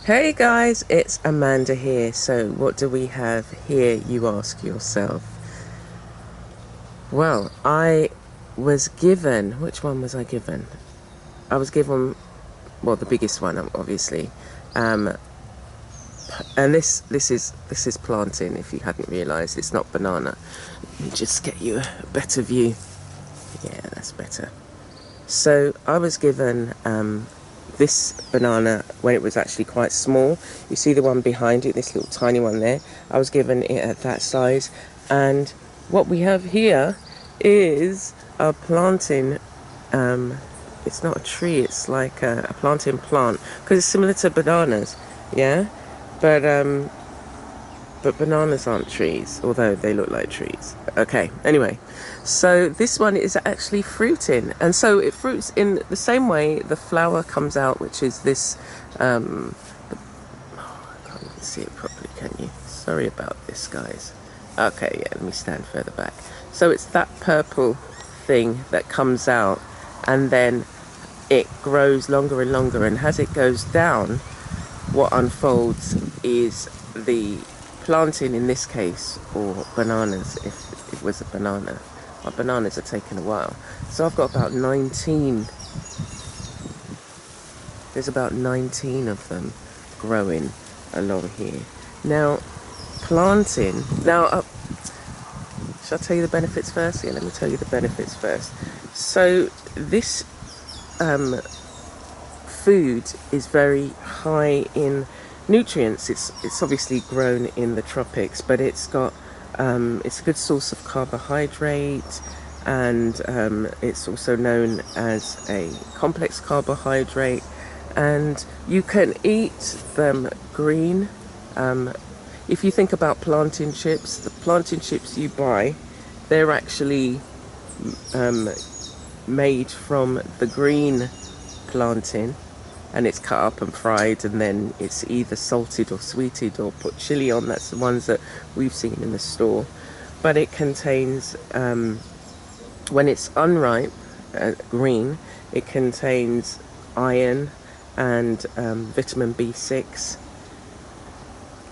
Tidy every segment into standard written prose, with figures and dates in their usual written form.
Hey guys, it's Amanda here. So what do we have here, you ask yourself? Well, I was given, which one was I given? I was given, well, the biggest one, obviously. Um, and this is plantain, if you hadn't realised. It's not banana. Let me just get you a better view. Yeah, that's better. So I was given this banana when it was actually quite small. You see the one behind it, this little tiny one there. I was given it at that size. And what we have here is a plantain. It's not a tree, it's like a plantain plant, because it's similar to bananas, yeah? But but bananas aren't trees, although they look like trees. Okay, anyway, so this one is actually fruiting, and so it fruits in the same way the flower comes out, which is this I can't even see it properly, can you? Sorry about this, guys. Okay, yeah, let me stand further back. So it's that purple thing that comes out, and then it grows longer and longer, and as it goes down, what unfolds is the plantain in this case, or bananas if it was a banana. My bananas are taking a while. So I've got about 19, there's about 19 of them growing along here. Now, planting, shall I tell you the benefits first? Yeah, let me tell you the benefits first. So this food is very high in nutrients. It's obviously grown in the tropics, but it's a good source of carbohydrate, and it's also known as a complex carbohydrate, and you can eat them green. If you think about plantain chips, the plantain chips you buy, they're actually made from the green plantain, and it's cut up and fried, and then it's either salted or sweetened or put chili on. That's the ones that we've seen in the store. But it contains, when it's unripe, green, it contains iron and vitamin B6,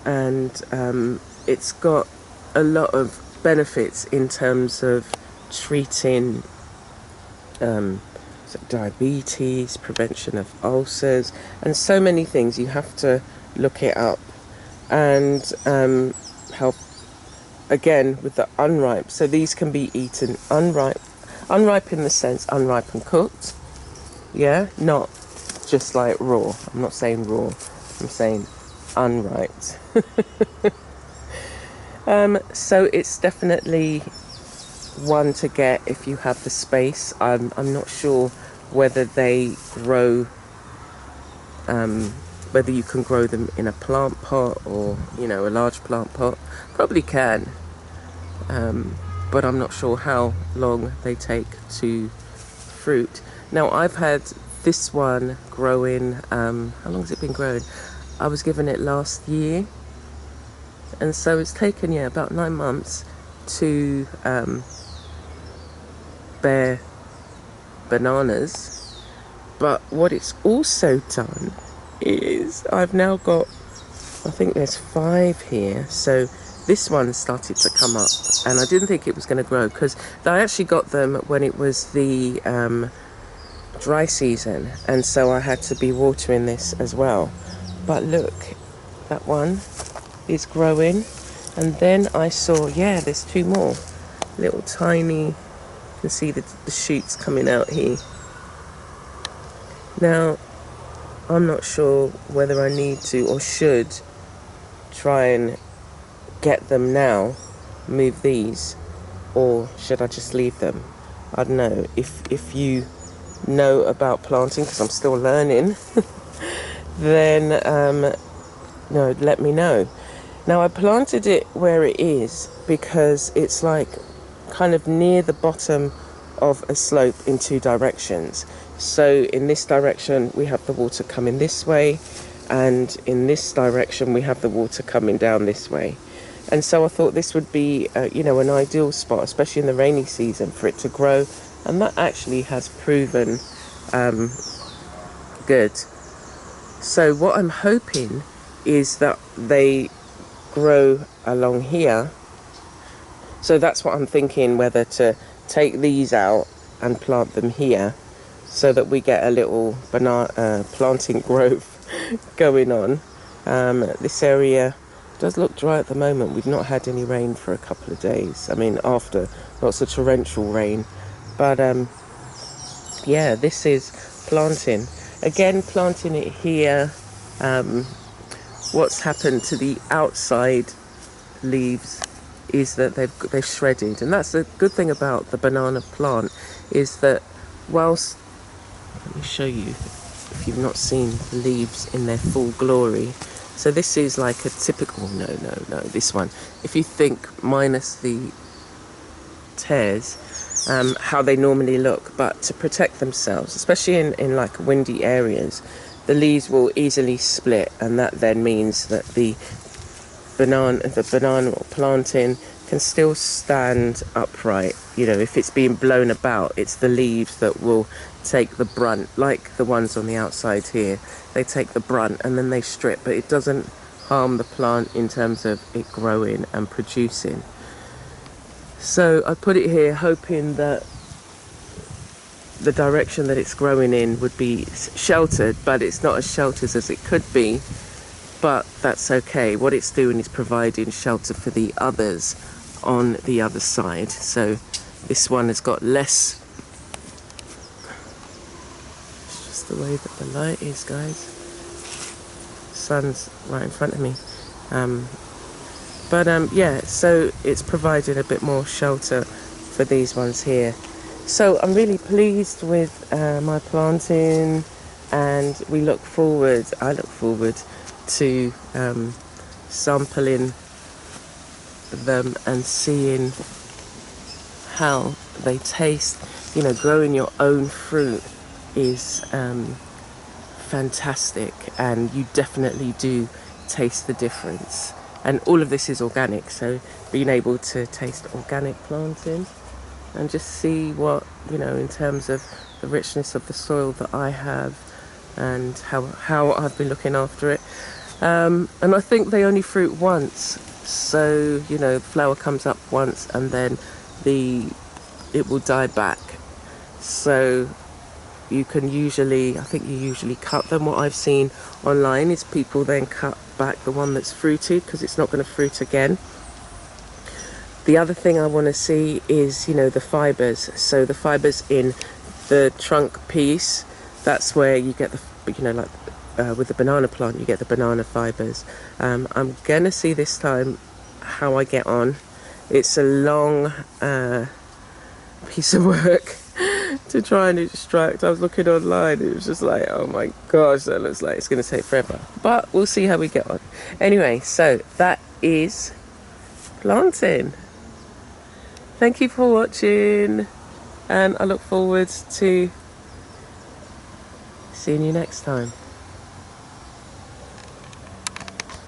and it's got a lot of benefits in terms of treating diabetes, prevention of ulcers, and so many things. You have to look it up. And help again with the unripe. So these can be eaten unripe in the sense unripe and cooked. Yeah, not just like raw. I'm not saying raw. I'm saying unripe. So it's definitely one to get if you have the space. I'm not sure whether they grow, whether you can grow them in a plant pot or, a large plant pot. Probably can, but I'm not sure how long they take to fruit. Now I've had this one growing, how long has it been growing? I was given it last year, and so it's taken, about 9 months to bear bananas. But what it's also done is I've now got, I think there's 5 here. So this one started to come up, and I didn't think it was going to grow, because I actually got them when it was the dry season, and so I had to be watering this as well. But look, that one is growing, and then I saw, there's 2 more little tiny, you can see the shoots coming out here. Now I'm not sure whether I need to or should try and get them now, move these, or should I just leave them? I don't know. If you know about planting, because I'm still learning, then no, let me know. Now I planted it where it is because it's like kind of near the bottom of a slope in 2 directions. So in this direction we have the water coming this way, and in this direction we have the water coming down this way. And so I thought this would be an ideal spot, especially in the rainy season, for it to grow, and that actually has proven good. So what I'm hoping is that they grow along here. So that's what I'm thinking, whether to take these out and plant them here so that we get a little banana planting growth going on. This area does look dry at the moment. We've not had any rain for a couple of days. I mean, after lots of torrential rain. But yeah, this is planting. Again, planting it here. What's happened to the outside leaves is that they've shredded, and that's the good thing about the banana plant, is that whilst, let me show you if you've not seen the leaves in their full glory. So this is like a typical, no, this one, if you think minus the tears, how they normally look, but to protect themselves, especially in like windy areas, the leaves will easily split, and that then means that the banana or plantain can still stand upright. You know, if it's being blown about, it's the leaves that will take the brunt, like the ones on the outside here. They take the brunt and then they strip, but it doesn't harm the plant in terms of it growing and producing. So I put it here hoping that the direction that it's growing in would be sheltered, but it's not as sheltered as it could be, but that's okay. What it's doing is providing shelter for the others on the other side. So this one has got less, it's just the way that the light is, guys. Sun's right in front of me. Yeah, so it's provided a bit more shelter for these ones here. So I'm really pleased with my planting, and I look forward to sampling them and seeing how they taste. You know, growing your own fruit is fantastic, and you definitely do taste the difference. And all of this is organic, so being able to taste organic planting and just see what, you know, in terms of the richness of the soil that I have and how I've been looking after it. And I think they only fruit once, so, you know, flower comes up once and then it will die back. So you can usually, I think you usually cut them. What I've seen online is people then cut back the one that's fruited because it's not going to fruit again. The other thing I want to see is, you know, the fibres. So the fibres in the trunk piece, that's where you get the, you know, like with the banana plant, you get the banana fibres. I'm going to see this time how I get on. It's a long piece of work to try and extract. I was looking online, it was just like, oh my gosh, that looks like it's going to take forever. But we'll see how we get on. Anyway, so that is planting. Thank you for watching, and I look forward to seeing you next time.